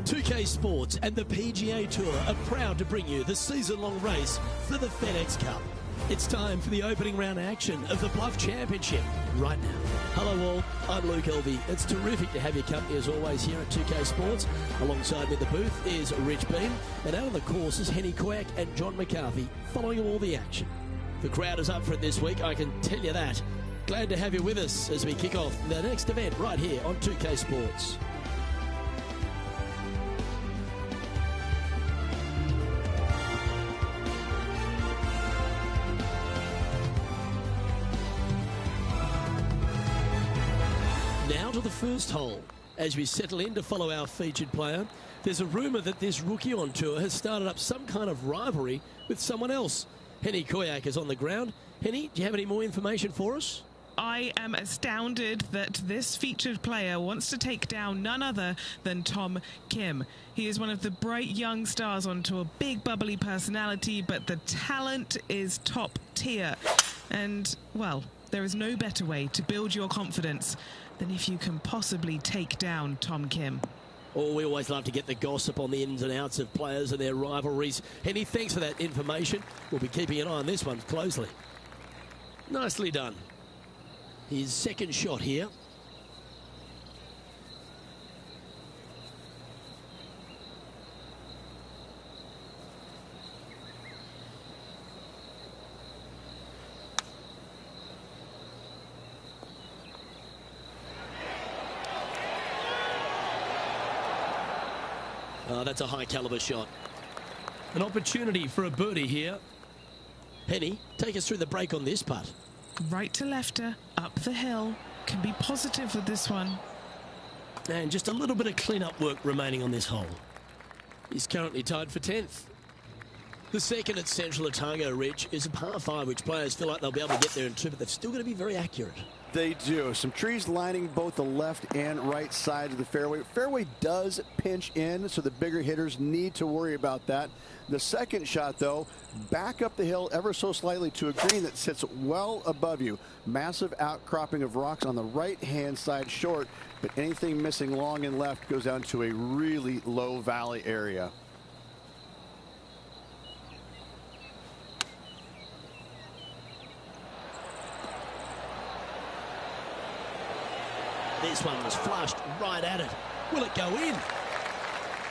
2K Sports and the PGA Tour are proud to bring you the season-long race for the FedEx Cup. It's time for the opening round action of the Bluff Championship right now. Hello all, I'm Luke Elvey. It's terrific to have your company as always here at 2K Sports. Alongside me in the booth is Rich Beam, and out on the course is Henny Koyak and John McCarthy following all the action. The crowd is up for it this week, I can tell you that. Glad to have you with us as we kick off the next event right here on 2K Sports. Now to the first hole. As we settle in to follow our featured player, there's a rumour that this rookie on tour has started up some kind of rivalry with someone else. Henny Koyak is on the ground. Henny, do you have any more information for us? I am astounded that this featured player wants to take down none other than Tom Kim. He is one of the bright young stars on tour, big bubbly personality, but the talent is top tier. And, well, there is no better way to build your confidence than if you can possibly take down Tom Kim. Oh, we always love to get the gossip on the ins and outs of players and their rivalries. Henny, thanks for that information. We'll be keeping an eye on this one closely. Nicely done. His second shot here. Oh, that's a high caliber shot. An opportunity for a birdie here. Henny, take us through the break on this putt. Right to lefter, up the hill. Can be positive with this one. And just a little bit of clean-up work remaining on this hole. He's currently tied for 10th. The second at Central Otago, Rich, is a par 5, which players feel like they'll be able to get there in 2, but they've still got to be very accurate. They do. Some trees lining both the left and right sides of the fairway. Fairway does pinch in, so the bigger hitters need to worry about that. The second shot, though, back up the hill ever so slightly to a green that sits well above you. Massive outcropping of rocks on the right-hand side short, but anything missing long and left goes down to a really low valley area. This one was flushed right at it. Will it go in?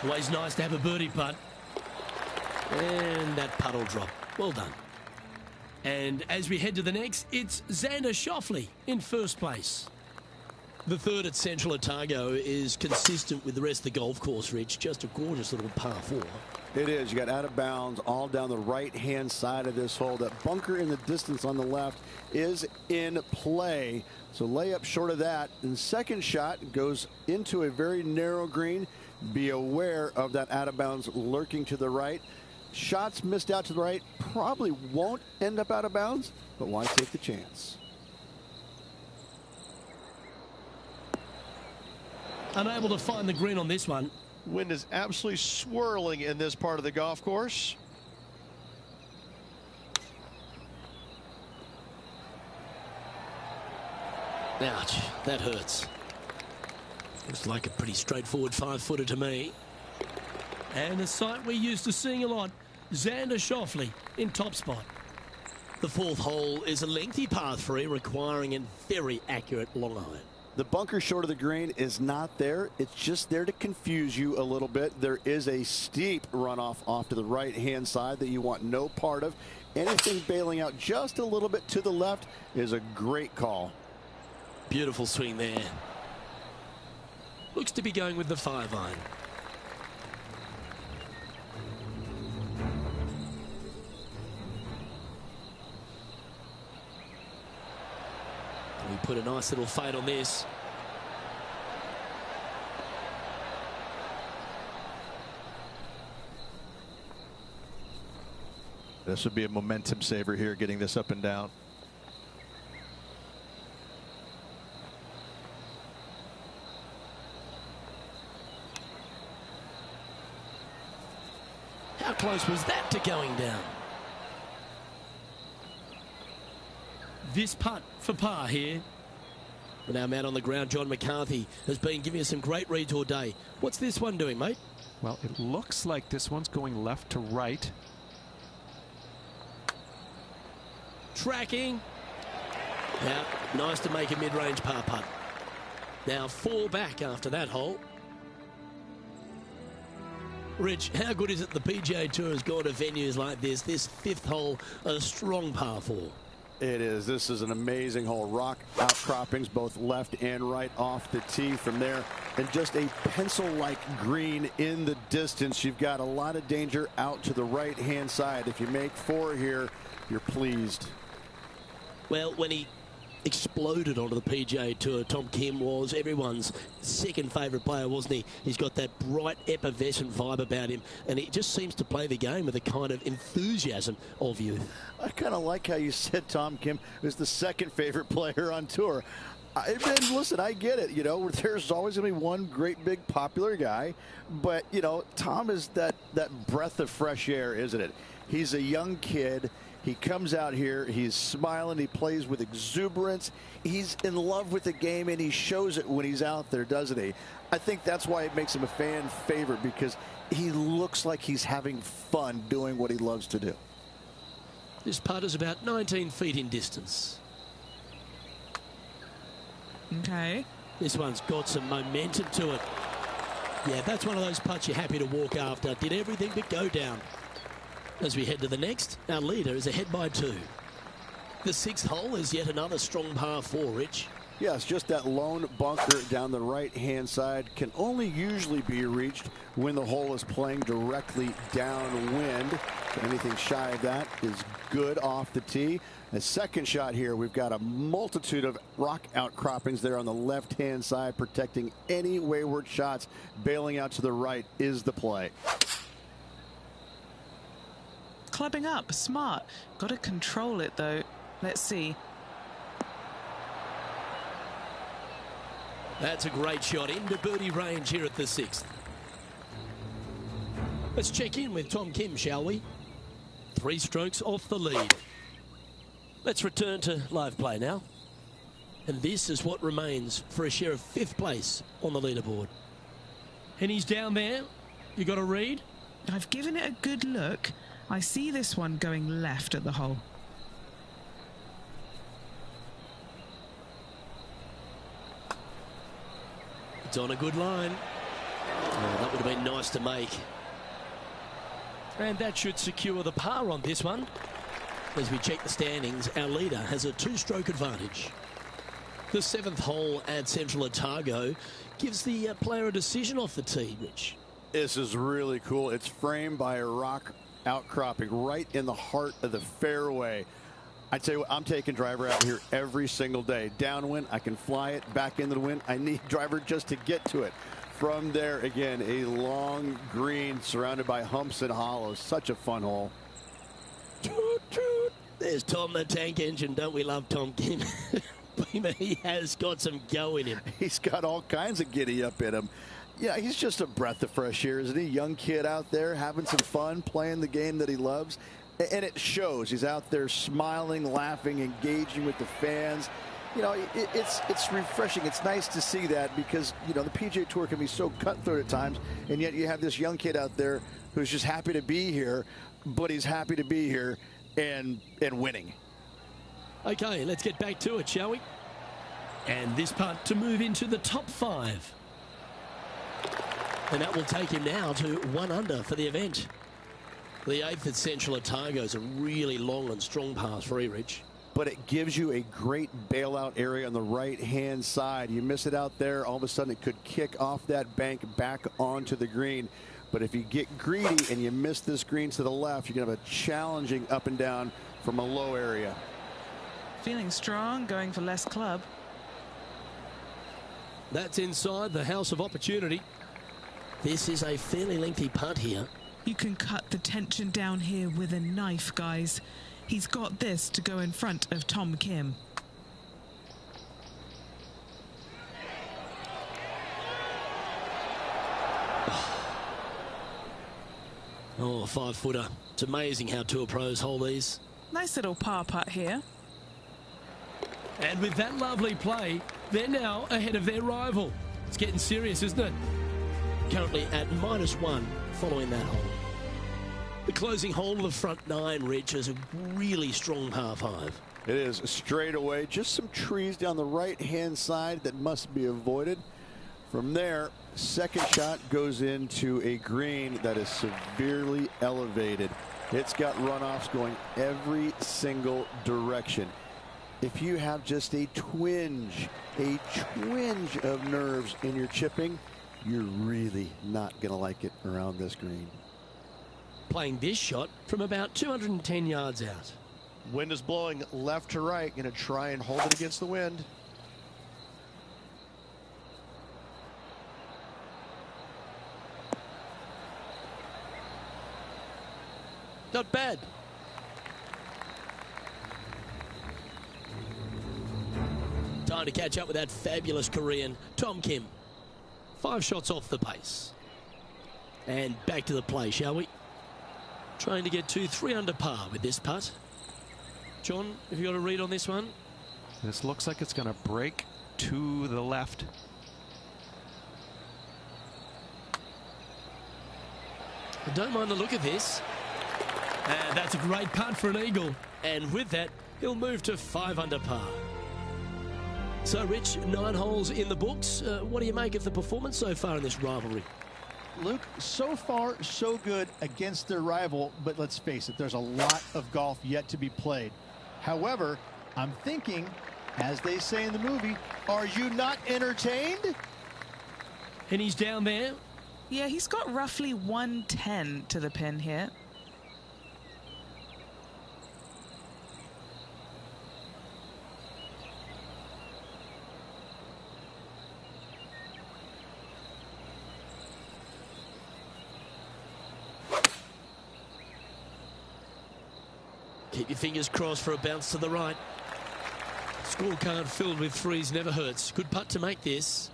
Always nice to have a birdie putt. And that putt will drop. Well done. And as we head to the next, it's Xander Schauffele in first place. The third at Central Otago is consistent with the rest of the golf course, Rich. Just a gorgeous little par 4. It is. You got out of bounds all down the right-hand side of this hole. That bunker in the distance on the left is in play. So layup short of that. And the second shot goes into a very narrow green. Be aware of that out of bounds lurking to the right. Shots missed out to the right probably won't end up out of bounds, but why take the chance? Unable to find the green on this one. Wind is absolutely swirling in this part of the golf course. Ouch, that hurts. Looks like a pretty straightforward 5-footer to me. And a sight we're used to seeing a lot, Xander Schauffele in top spot. The fourth hole is a lengthy par 3 requiring a very accurate long iron. The bunker short of the green is not there. It's just there to confuse you a little bit. There is a steep runoff off to the right-hand side that you want no part of. Anything bailing out just a little bit to the left is a great call. Beautiful swing there. Looks to be going with the 5-iron. We put a nice little fade on this. This would be a momentum saver here, getting this up and down. close was that to going down? This putt for par here. And our man on the ground, John McCarthy, has been giving us some great reads all day. What's this one doing, mate? Well, it looks like this one's going left to right. Tracking. Now, nice to make a mid-range par putt. Now 4 back after that hole. Rich, how good is it the PGA Tour has gone to venues like this? This 5th hole, a strong par 4. It is. This is an amazing hole. Rock outcroppings both left and right off the tee from there. And just a pencil-like green in the distance. You've got a lot of danger out to the right-hand side. If you make 4 here, you're pleased. Well, when he exploded onto the PGA Tour, Tom Kim was everyone's second favourite player, wasn't he? He's got that bright, effervescent vibe about him, and he just seems to play the game with a kind of enthusiasm of youth. I kind of like how you said Tom Kim is the second favorite player on tour. Listen, I get it. You know, there's always going to be one great, big, popular guy, but, you know, Tom is that breath of fresh air, isn't it? He's a young kid. He comes out here, he's smiling, he plays with exuberance, he's in love with the game, and he shows it when he's out there, doesn't he? I think that's why it makes him a fan favorite, because he looks like he's having fun doing what he loves to do. This putt is about 19 feet in distance. Okay. This one's got some momentum to it. Yeah, that's one of those putts you're happy to walk after. Did everything but go down. As we head to the next, our leader is ahead by 2. The 6th hole is yet another strong par 4, Rich. Yes, just that lone bunker down the right-hand side can only usually be reached when the hole is playing directly downwind. Anything shy of that is good off the tee. A second shot here, we've got a multitude of rock outcroppings there on the left-hand side, protecting any wayward shots. Bailing out to the right is the play. Clubbing up, smart. Got to control it, though. Let's see. That's a great shot into birdie range here at the 6th. Let's check in with Tom Kim, shall we? 3 strokes off the lead. Let's return to live play now. And this is what remains for a share of 5th place on the leaderboard. And he's down there. You got a read? I've given it a good look. I see this one going left at the hole. It's on a good line. Oh, that would have been nice to make. And that should secure the par on this one. As we check the standings, our leader has a 2-stroke advantage. The 7th hole at Central Otago gives the player a decision off the tee, Rich. This is really cool. It's framed by a rock outcropping right in the heart of the fairway. I tell you what, I'm taking driver out here every single day. Downwind, I can fly it back into the wind. I need driver just to get to it. From there, again, a long green surrounded by humps and hollows. Such a fun hole. Toot, toot. There's Tom the Tank Engine. Don't we love Tom Kim? He has got some go in him. He's got all kinds of giddy up in him. Yeah, he's just a breath of fresh air, isn't he? Young kid out there having some fun, playing the game that he loves. And it shows. He's out there smiling, laughing, engaging with the fans. You know, it's refreshing. It's nice to see that because, you know, the PGA Tour can be so cutthroat at times, and yet you have this young kid out there who's just happy to be here, but he's happy to be here and winning. Okay, let's get back to it, shall we? And this putt to move into the top 5. And that will take him now to 1 under for the event. The 8th at Central Otago is a really long and strong par 3, Rich. But it gives you a great bailout area on the right-hand side. You miss it out there, all of a sudden it could kick off that bank back onto the green. But if you get greedy and you miss this green to the left, you're going to have a challenging up and down from a low area. Feeling strong, going for less club. That's inside the house of opportunity. This is a fairly lengthy putt here. You can cut the tension down here with a knife, guys. He's got this to go in front of Tom Kim. Oh, a 5-footer. It's amazing how tour pros hold these. Nice little par putt here. And with that lovely play, they're now ahead of their rival. It's getting serious, isn't it? Currently at -1 following that hole. The closing hole of the front 9, Rich, is a really strong par 5. It is straight away. Just some trees down the right-hand side that must be avoided. From there, second shot goes into a green that is severely elevated. It's got runoffs going every single direction. If you have just a twinge of nerves in your chipping, you're really not going to like it around this green. Playing this shot from about 210 yards out. Wind is blowing left to right. Going to try and hold it against the wind. Not bad. Time to catch up with that fabulous Korean, Tom Kim. 5 shots off the pace. And back to the play, shall we? Trying to get to 3 under par with this putt. John, have you got a read on this one? This looks like it's going to break to the left. I don't mind the look of this. And that's a great putt for an eagle. And with that, he'll move to 5 under par. So, Rich, 9 holes in the books. What do you make of the performance so far in this rivalry? Luke, so far, so good against their rival, but let's face it, there's a lot of golf yet to be played. However, I'm thinking, as they say in the movie, are you not entertained? And he's down there. Yeah, he's got roughly 110 to the pin here. Keep your fingers crossed for a bounce to the right. Scorecard filled with 3s never hurts. Good putt to make this.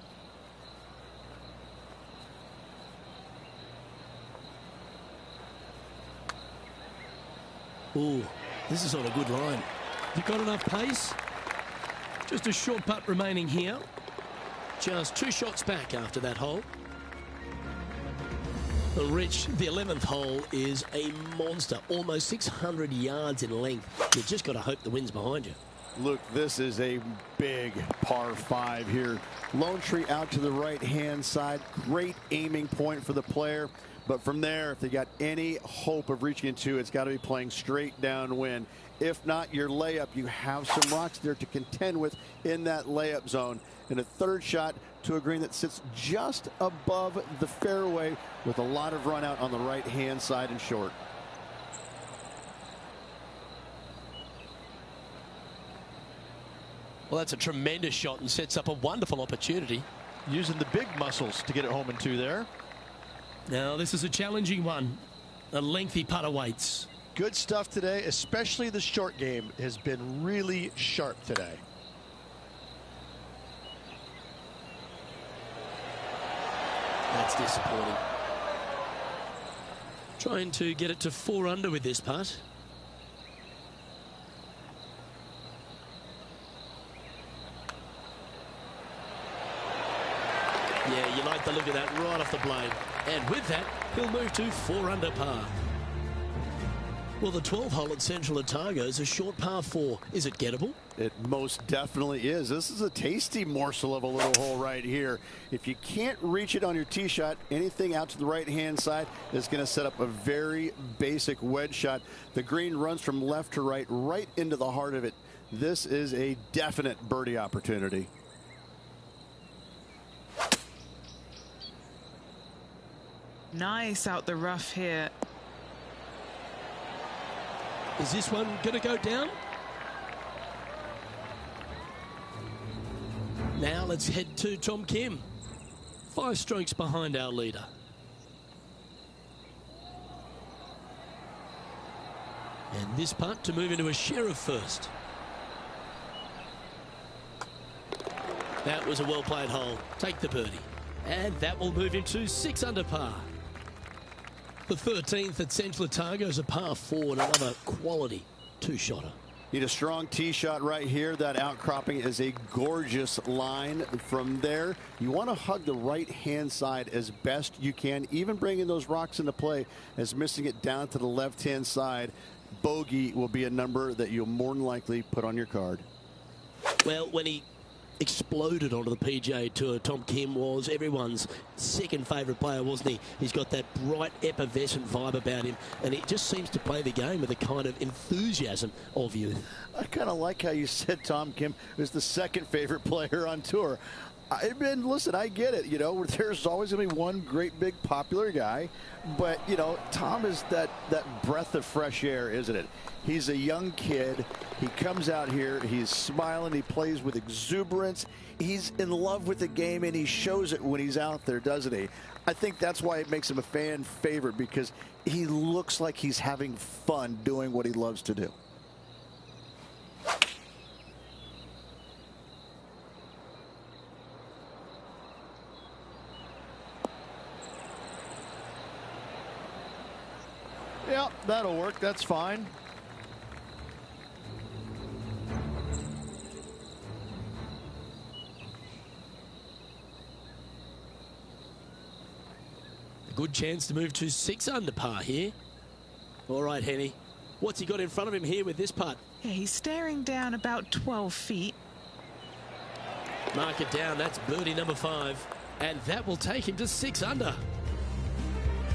Ooh, this is on a good line. Have you got enough pace? Just a short putt remaining here. Just 2 shots back after that hole. Well, Rich, the 11th hole is a monster, almost 600 yards in length. You've just got to hope the wind's behind you. Look, this is a big par 5 here. Lone tree out to the right-hand side. Great aiming point for the player. But from there, if they got any hope of reaching into, it's got to be playing straight downwind. If not, your layup, you have some rocks there to contend with in that layup zone. And a third shot to a green that sits just above the fairway with a lot of run out on the right-hand side and short. Well, that's a tremendous shot and sets up a wonderful opportunity. Using the big muscles to get it home in 2 there. Now, this is a challenging one. A lengthy putt awaits. Good stuff today, especially the short game has been really sharp today. That's disappointing. Trying to get it to 4 under with this putt. Yeah, you like the look of that right off the blade. And with that, he'll move to 4 under par. Well, the 12th hole at Central Otago is a short par 4. Is it gettable? It most definitely is. This is a tasty morsel of a little hole right here. If you can't reach it on your tee shot, anything out to the right-hand side is going to set up a very basic wedge shot. The green runs from left to right, right into the heart of it. This is a definite birdie opportunity. Nice out the rough here. Is this one going to go down? Now let's head to Tom Kim. 5 strokes behind our leader. And this putt to move into a share of first. That was a well-played hole. Take the birdie. And that will move into 6 under par. The 13th at Central Otago is a par 4 and another quality two-shotter. Need a strong tee shot right here. That outcropping is a gorgeous line. From there, you want to hug the right-hand side as best you can, even bringing those rocks into play, as missing it down to the left-hand side. Bogey will be a number that you'll more than likely put on your card. Well, when he exploded onto the PGA Tour, Tom Kim was everyone's second favourite player, wasn't he? He's got that bright, effervescent vibe about him, and he just seems to play the game with a kind of enthusiasm of youth. I kind of like how you said Tom Kim is the second favorite player on tour. Listen, I get it. You know, there's always going to be one great, big, popular guy. But, you know, Tom is that breath of fresh air, isn't it? He's a young kid. He comes out here. He's smiling. He plays with exuberance. He's in love with the game, and he shows it when he's out there, doesn't he? I think that's why it makes him a fan favorite, because he looks like he's having fun doing what he loves to do. Yeah, that'll work. That's fine. A good chance to move to 6 under par here. All right, Henny. What's he got in front of him here with this putt? Yeah, he's staring down about 12 feet. Mark it down. That's birdie number 5. And that will take him to 6 under.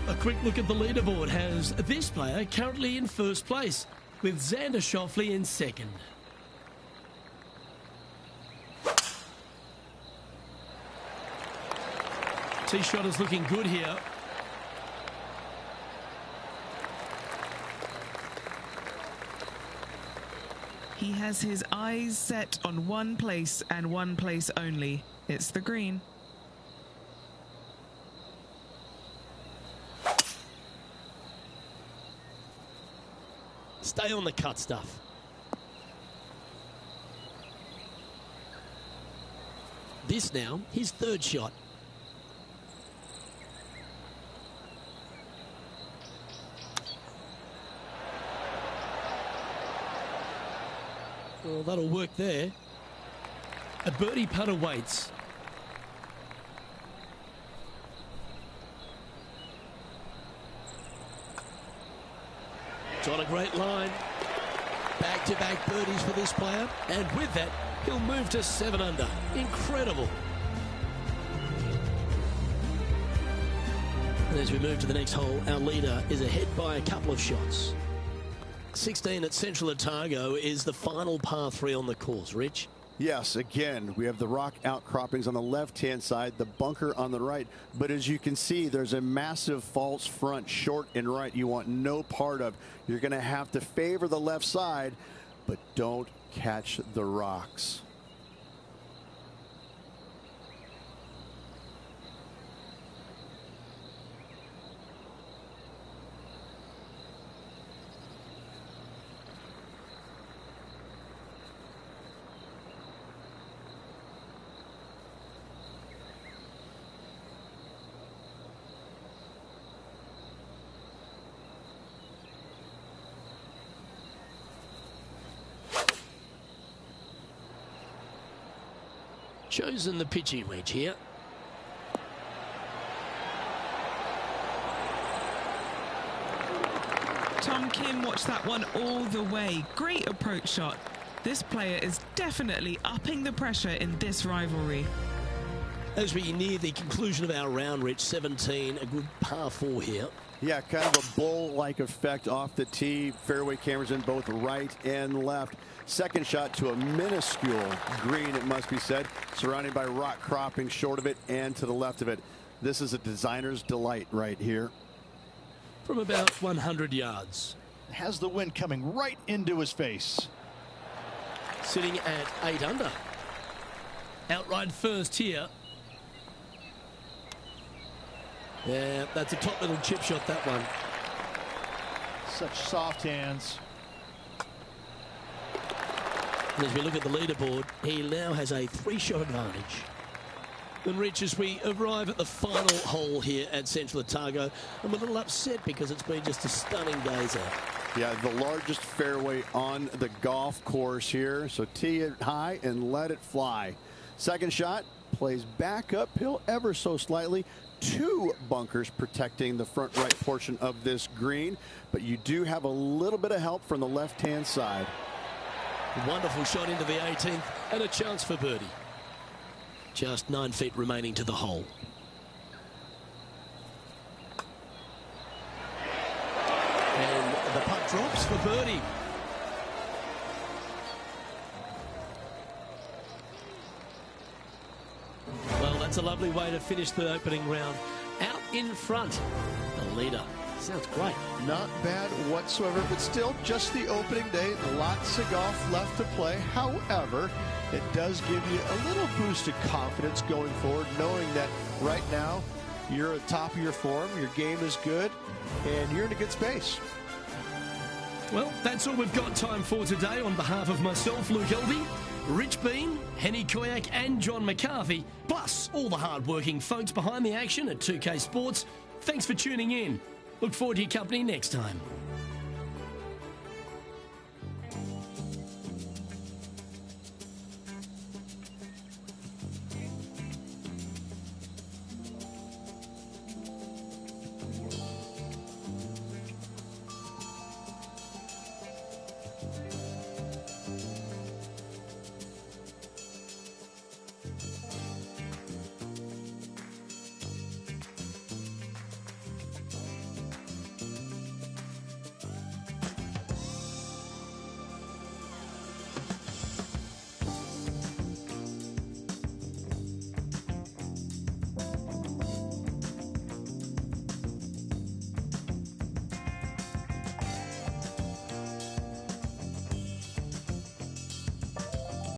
A quick look at the leaderboard has this player currently in first place, with Xander Schauffele in second. Tee shot is looking good here. He has his eyes set on one place and one place only. It's the green. Stay on the cut stuff. This now, his third shot. Well, that'll work there. A birdie putt awaits. It's on a great line. Back-to-back birdies for this player. And with that, he'll move to 7 under. Incredible. And as we move to the next hole, our leader is ahead by a couple of shots. 16 at Central Otago is the final par 3 on the course. Rich? Yes, again, we have the rock outcroppings on the left-hand side, the bunker on the right. But as you can see, there's a massive false front, short and right, you want no part of. You're going to have to favor the left side, but don't catch the rocks. Chosen the pitching wedge here. Tom Kim watched that one all the way. Great approach shot. This player is definitely upping the pressure in this rivalry. As we near the conclusion of our round, Rich, 17, a good par 4 here. Yeah, kind of a bowl-like effect off the tee. Fairway cameras in both right and left. Second shot to a minuscule green, it must be said, surrounded by rock cropping short of it and to the left of it. This is a designer's delight right here. From about 100 yards. Has the wind coming right into his face. Sitting at 8 under. Outright first here. Yeah, that's a top little chip shot, that one. Such soft hands. And as we look at the leaderboard, he now has a 3-shot advantage. And Rich, as we arrive at the final hole here at Central Otago, I'm a little upset because it's been just a stunning day's out. Yeah, the largest fairway on the golf course here. So tee it high and let it fly. Second shot plays back uphill ever so slightly. 2 bunkers protecting the front right portion of this green, but you do have a little bit of help from the left-hand side. Wonderful shot into the 18th and a chance for birdie. Just 9 feet remaining to the hole. And the putt drops for birdie. Well, that's a lovely way to finish the opening round. Out in front, the leader. Sounds great. Not bad whatsoever, but still just the opening day. Lots of golf left to play. However, it does give you a little boost of confidence going forward, knowing that right now you're at the top of your form, your game is good, and you're in a good space. Well, that's all we've got time for today. On behalf of myself, Luke Elvey, Rich Bean, Henny Koyak and John McCarthy, plus all the hard-working folks behind the action at 2K Sports, thanks for tuning in. Look forward to your company next time.